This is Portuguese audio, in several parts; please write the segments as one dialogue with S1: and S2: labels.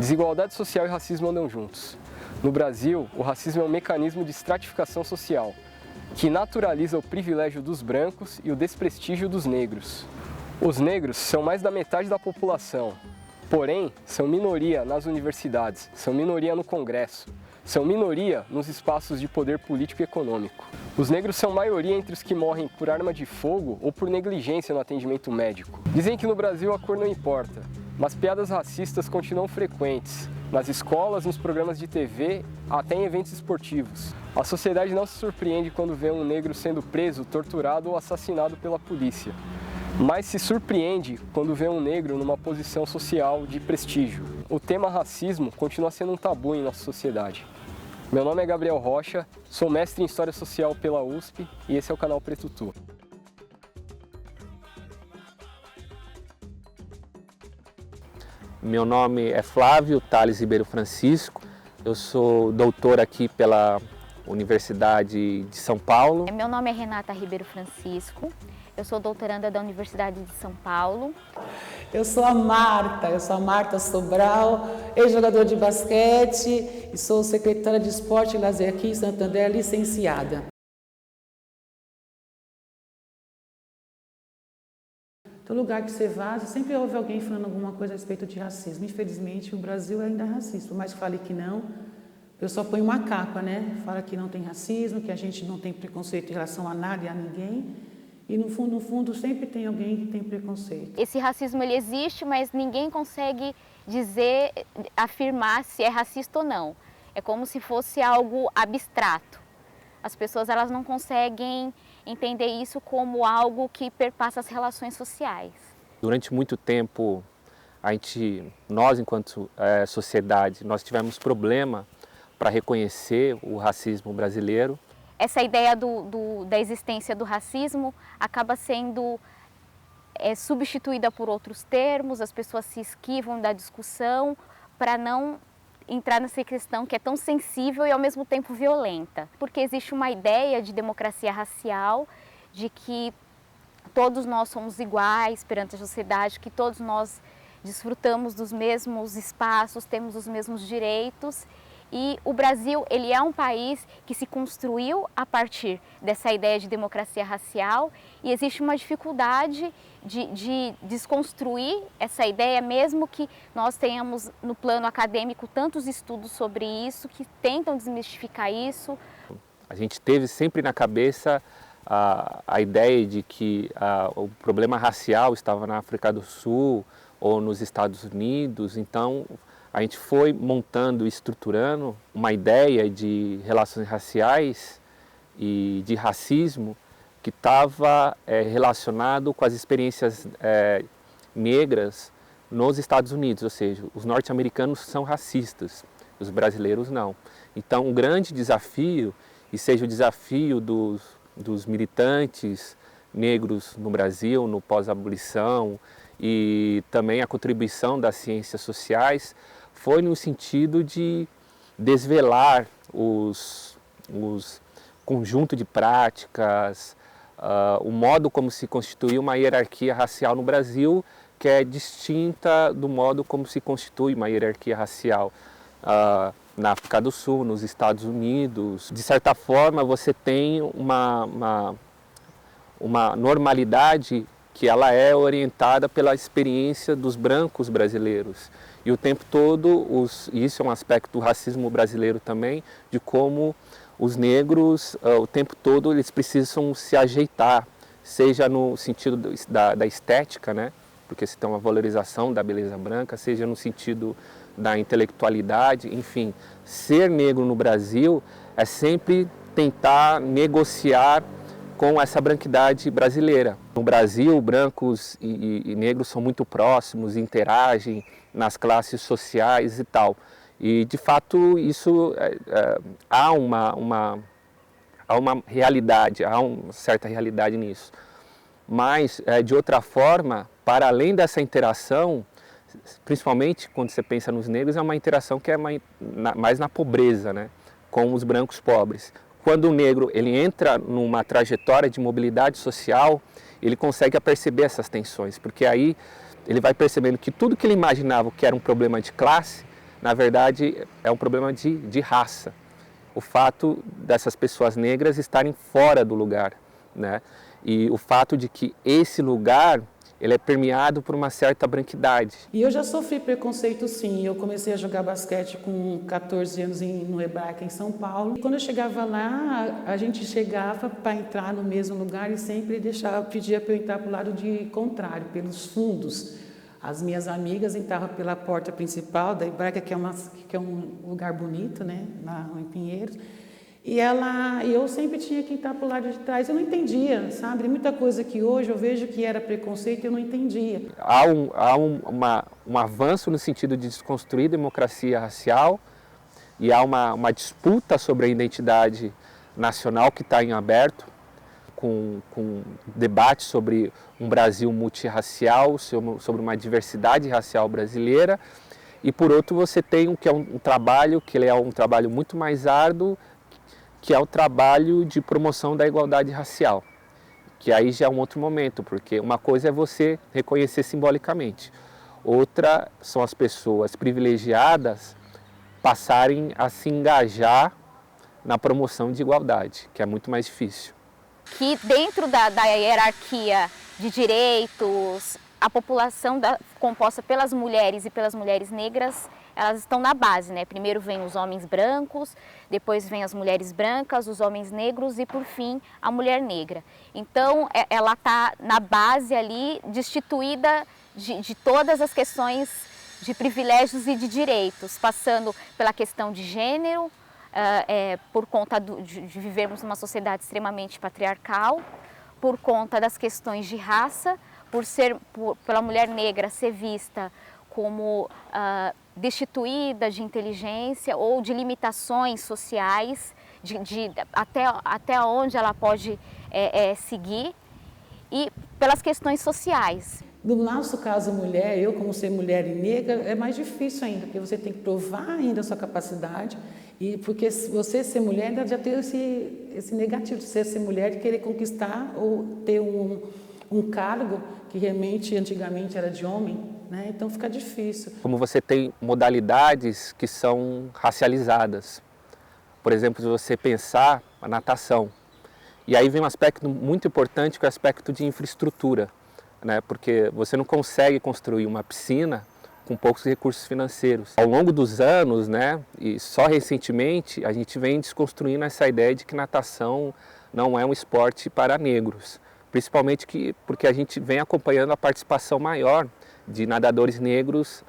S1: Desigualdade social e racismo andam juntos. No Brasil, o racismo é um mecanismo de estratificação social, que naturaliza o privilégio dos brancos e o desprestígio dos negros. Os negros são mais da metade da população, porém, são minoria nas universidades, são minoria no Congresso, são minoria nos espaços de poder político e econômico. Os negros são maioria entre os que morrem por arma de fogo ou por negligência no atendimento médico. Dizem que no Brasil a cor não importa, mas piadas racistas continuam frequentes, nas escolas, nos programas de TV, até em eventos esportivos. A sociedade não se surpreende quando vê um negro sendo preso, torturado ou assassinado pela polícia, mas se surpreende quando vê um negro numa posição social de prestígio. O tema racismo continua sendo um tabu em nossa sociedade. Meu nome é Gabriel Rocha, sou mestre em História Social pela USP e esse é o canal Preto Tu.
S2: Meu nome é Flávio Thales Ribeiro Francisco, eu sou doutor aqui pela Universidade de São Paulo.
S3: Meu nome é Renata Ribeiro Francisco, eu sou doutoranda da Universidade de São Paulo.
S4: Eu sou a Marta Sobral, ex-jogadora de basquete e sou secretária de Esporte e Lazer aqui em Santander, licenciada. Todo lugar que você vá, sempre ouve alguém falando alguma coisa a respeito de racismo. Infelizmente, o Brasil ainda é racista. Por mais que fale que não, eu só ponho uma capa, né? Fala que não tem racismo, que a gente não tem preconceito em relação a nada e a ninguém. E no fundo, sempre tem alguém que tem preconceito.
S3: Esse racismo ele existe, mas ninguém consegue dizer, afirmar se é racista ou não. É como se fosse algo abstrato. As pessoas elas não conseguem entender isso como algo que perpassa as relações sociais.
S2: Durante muito tempo, nós enquanto sociedade, nós tivemos problema para reconhecer o racismo brasileiro.
S3: Essa ideia da existência do racismo acaba sendo substituída por outros termos, as pessoas se esquivam da discussão para não entrar nessa questão que é tão sensível e ao mesmo tempo violenta. Porque existe uma ideia de democracia racial, de que todos nós somos iguais perante a sociedade, que todos nós desfrutamos dos mesmos espaços, temos os mesmos direitos. E o Brasil, ele é um país que se construiu a partir dessa ideia de democracia racial e existe uma dificuldade de desconstruir essa ideia, mesmo que nós tenhamos no plano acadêmico tantos estudos sobre isso, que tentam desmistificar isso.
S2: A gente teve sempre na cabeça a ideia de que o problema racial estava na África do Sul ou nos Estados Unidos, então a gente foi montando e estruturando uma ideia de relações raciais e de racismo que estava relacionado com as experiências negras nos Estados Unidos, ou seja, os norte-americanos são racistas, os brasileiros não. Então, um grande desafio, e seja o desafio dos militantes negros no Brasil, no pós-abolição, e também a contribuição das ciências sociais, foi no sentido de desvelar os conjunto de práticas, o modo como se constitui uma hierarquia racial no Brasil, que é distinta do modo como se constitui uma hierarquia racial na África do Sul, nos Estados Unidos. De certa forma, você tem uma normalidade que ela é orientada pela experiência dos brancos brasileiros. E o tempo todo, isso é um aspecto do racismo brasileiro também, de como os negros, o tempo todo, eles precisam se ajeitar, seja no sentido da estética, né? Porque se tem uma valorização da beleza branca, seja no sentido da intelectualidade, enfim. Ser negro no Brasil é sempre tentar negociar com essa branquidade brasileira. No Brasil, brancos e negros são muito próximos, interagem nas classes sociais e tal. E, de fato, isso há uma realidade, há uma certa realidade nisso. Mas, de outra forma, para além dessa interação, principalmente quando você pensa nos negros, é uma interação que é mais na pobreza, né, com os brancos pobres. Quando o negro ele entra numa trajetória de mobilidade social, ele consegue perceber essas tensões, porque aí ele vai percebendo que tudo que ele imaginava que era um problema de classe, na verdade, é um problema de raça. O fato dessas pessoas negras estarem fora do lugar, né? E o fato de que esse lugar ele é permeado por uma certa branquidade.
S4: E eu já sofri preconceito, sim. Eu comecei a jogar basquete com 14 anos no Hebraica, em São Paulo. E quando eu chegava lá, a gente chegava para entrar no mesmo lugar e sempre pedia para eu entrar para o lado contrário, pelos fundos. As minhas amigas entravam pela porta principal da Hebraica, que é um lugar bonito, né, em Pinheiros. E eu sempre tinha que entrar para o lado de trás. Eu não entendia, sabe? Muita coisa que hoje eu vejo que era preconceito, eu não entendia.
S2: Há um avanço no sentido de desconstruir a democracia racial e há uma disputa sobre a identidade nacional que está em aberto, com debate sobre um Brasil multirracial, sobre uma diversidade racial brasileira. E por outro você tem um trabalho que ele é um trabalho muito mais árduo, que é o trabalho de promoção da igualdade racial, que aí já é um outro momento, porque uma coisa é você reconhecer simbolicamente, outra são as pessoas privilegiadas passarem a se engajar na promoção de igualdade, que é muito mais difícil.
S3: Que dentro da hierarquia de direitos, a população composta pelas mulheres e pelas mulheres negras, elas estão na base, né? Primeiro vem os homens brancos, depois vem as mulheres brancas, os homens negros e, por fim, a mulher negra. Então, ela está na base ali, destituída de todas as questões de privilégios e de direitos, passando pela questão de gênero, por conta de vivermos numa sociedade extremamente patriarcal, por conta das questões de raça, pela mulher negra ser vista como destituída de inteligência ou de limitações sociais, até onde ela pode seguir, e pelas questões sociais.
S4: No nosso caso, mulher, eu como ser mulher e negra, é mais difícil ainda, porque você tem que provar ainda a sua capacidade, e porque você ser mulher ainda já tem esse negativo de ser mulher, de querer conquistar ou ter um cargo que realmente antigamente era de homem, né? Então fica difícil.
S2: Como você tem modalidades que são racializadas, por exemplo, se você pensar a natação, e aí vem um aspecto muito importante que é o aspecto de infraestrutura, né? Porque você não consegue construir uma piscina com poucos recursos financeiros. Ao longo dos anos, né, e só recentemente, a gente vem desconstruindo essa ideia de que natação não é um esporte para negros, principalmente porque a gente vem acompanhando a participação maior de nadadores negros,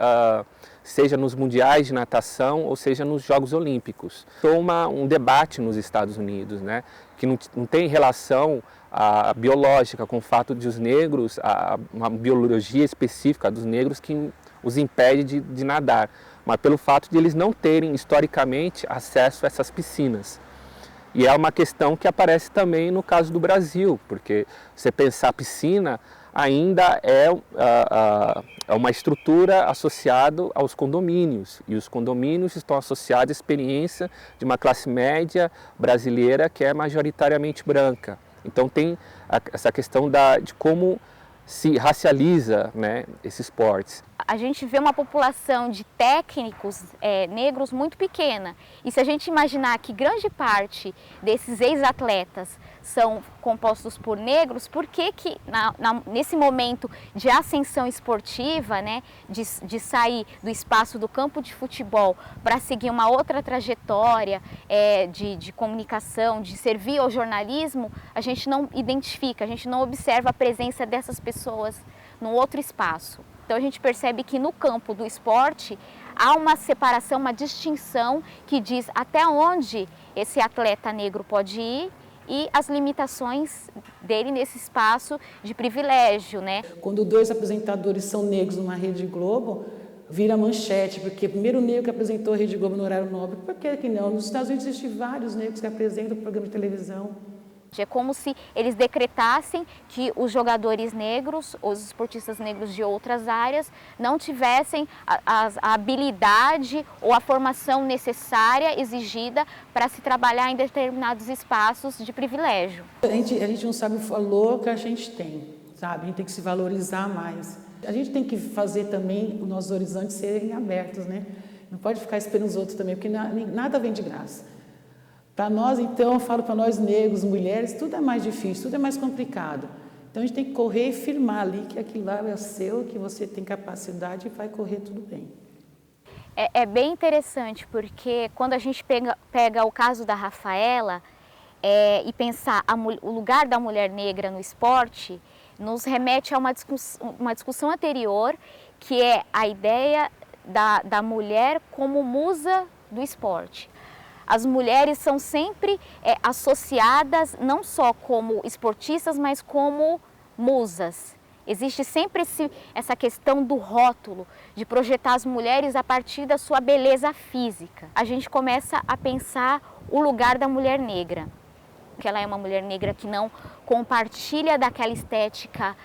S2: seja nos mundiais de natação ou seja nos Jogos Olímpicos. Há um debate nos Estados Unidos, né, que não tem relação biológica com o fato de os negros, uma biologia específica dos negros que os impede de nadar, mas pelo fato de eles não terem historicamente acesso a essas piscinas. E é uma questão que aparece também no caso do Brasil, porque você pensar piscina ainda é uma estrutura associada aos condomínios, e os condomínios estão associados à experiência de uma classe média brasileira que é majoritariamente branca. Então tem essa questão de como se racializa, né, esses esportes.
S3: A gente vê uma população de técnicos negros muito pequena, e se a gente imaginar que grande parte desses ex-atletas são compostos por negros, por que nesse momento de ascensão esportiva, né, de sair do espaço do campo de futebol para seguir uma outra trajetória de comunicação, de servir ao jornalismo, a gente não identifica, a gente não observa a presença dessas pessoas num outro espaço. Então a gente percebe que no campo do esporte há uma separação, uma distinção que diz até onde esse atleta negro pode ir e as limitações dele nesse espaço de privilégio, né?
S4: Quando dois apresentadores são negros numa Rede Globo, vira manchete, porque o primeiro negro que apresentou a Rede Globo no horário nobre, por que não? Nos Estados Unidos existem vários negros que apresentam o programa de televisão.
S3: É como se eles decretassem que os jogadores negros, os esportistas negros de outras áreas, não tivessem a habilidade ou a formação necessária, exigida para se trabalhar em determinados espaços de privilégio.
S4: A gente não sabe o valor que a gente tem, sabe? A gente tem que se valorizar mais. A gente tem que fazer também os nossos horizontes serem abertos, né? Não pode ficar esperando os outros também, porque nada vem de graça. Para nós, então, eu falo para nós negros, mulheres, tudo é mais difícil, tudo é mais complicado. Então a gente tem que correr e firmar ali que aquilo lá é seu, que você tem capacidade e vai correr tudo bem.
S3: É bem interessante, porque quando a gente pega o caso da Rafaela e pensar o lugar da mulher negra no esporte, nos remete a uma discussão anterior, que é a ideia da mulher como musa do esporte. As mulheres são sempre associadas não só como esportistas, mas como musas. Existe sempre essa questão do rótulo, de projetar as mulheres a partir da sua beleza física. A gente começa a pensar o lugar da mulher negra, que ela é uma mulher negra que não compartilha daquela estética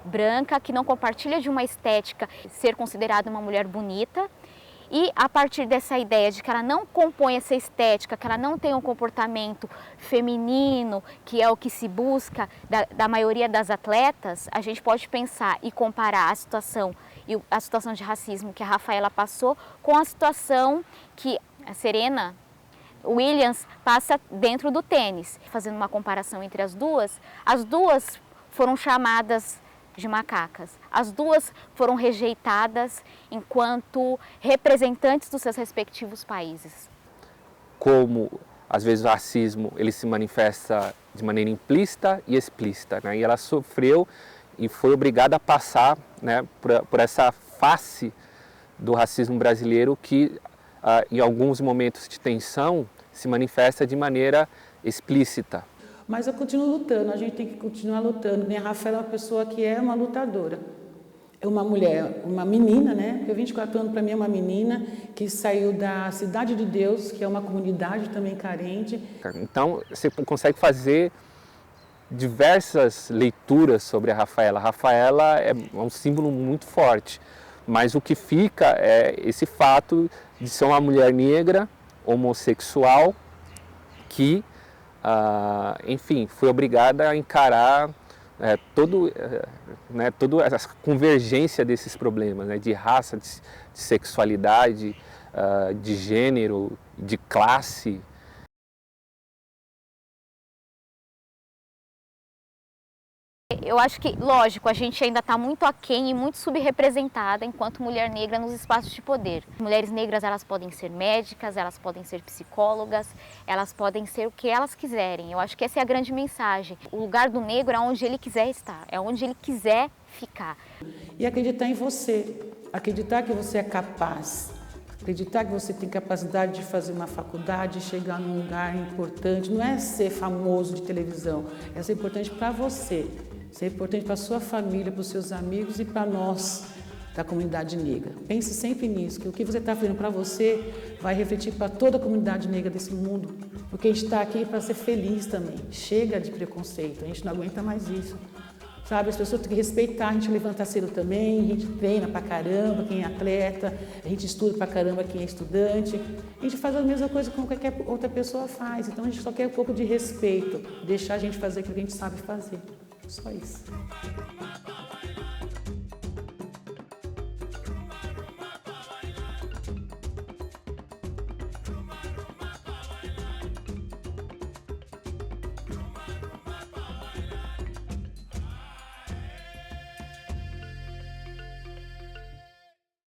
S3: branca, que não compartilha de uma estética ser considerada uma mulher bonita. E a partir dessa ideia de que ela não compõe essa estética, que ela não tem um comportamento feminino, que é o que se busca da maioria das atletas, a gente pode pensar e comparar a situação de racismo que a Rafaela passou com a situação que a Serena Williams passa dentro do tênis. Fazendo uma comparação entre as duas foram chamadas de macacas. As duas foram rejeitadas enquanto representantes dos seus respectivos países.
S2: Como, às vezes, o racismo ele se manifesta de maneira implícita e explícita, né? E ela sofreu e foi obrigada a passar, né, por essa face do racismo brasileiro que, em alguns momentos de tensão, se manifesta de maneira explícita.
S4: Mas eu continuo lutando, a gente tem que continuar lutando. A Rafaela é uma pessoa que é uma lutadora. É uma mulher, uma menina, né? Porque 24 anos para mim é uma menina que saiu da Cidade de Deus, que é uma comunidade também carente.
S2: Então, você consegue fazer diversas leituras sobre a Rafaela. A Rafaela é um símbolo muito forte, mas o que fica é esse fato de ser uma mulher negra, homossexual, que enfim, foi obrigada a encarar toda essa convergência desses problemas, né, de raça, de sexualidade, de gênero, de classe.
S3: Eu acho que, lógico, a gente ainda está muito aquém e muito subrepresentada enquanto mulher negra nos espaços de poder. Mulheres negras, elas podem ser médicas, elas podem ser psicólogas, elas podem ser o que elas quiserem. Eu acho que essa é a grande mensagem. O lugar do negro é onde ele quiser estar, é onde ele quiser ficar.
S4: E acreditar em você, acreditar que você é capaz, acreditar que você tem capacidade de fazer uma faculdade, chegar num lugar importante. Não é ser famoso de televisão, é ser importante para você. Isso é importante para a sua família, para os seus amigos e para nós da comunidade negra. Pense sempre nisso, que o que você está fazendo para você vai refletir para toda a comunidade negra desse mundo. Porque a gente está aqui para ser feliz também. Chega de preconceito, a gente não aguenta mais isso. Sabe, as pessoas têm que respeitar, a gente levanta cedo também, a gente treina pra caramba, quem é atleta, a gente estuda pra caramba quem é estudante. A gente faz a mesma coisa que qualquer outra pessoa faz, então a gente só quer um pouco de respeito, deixar a gente fazer aquilo que a gente sabe fazer. Só isso.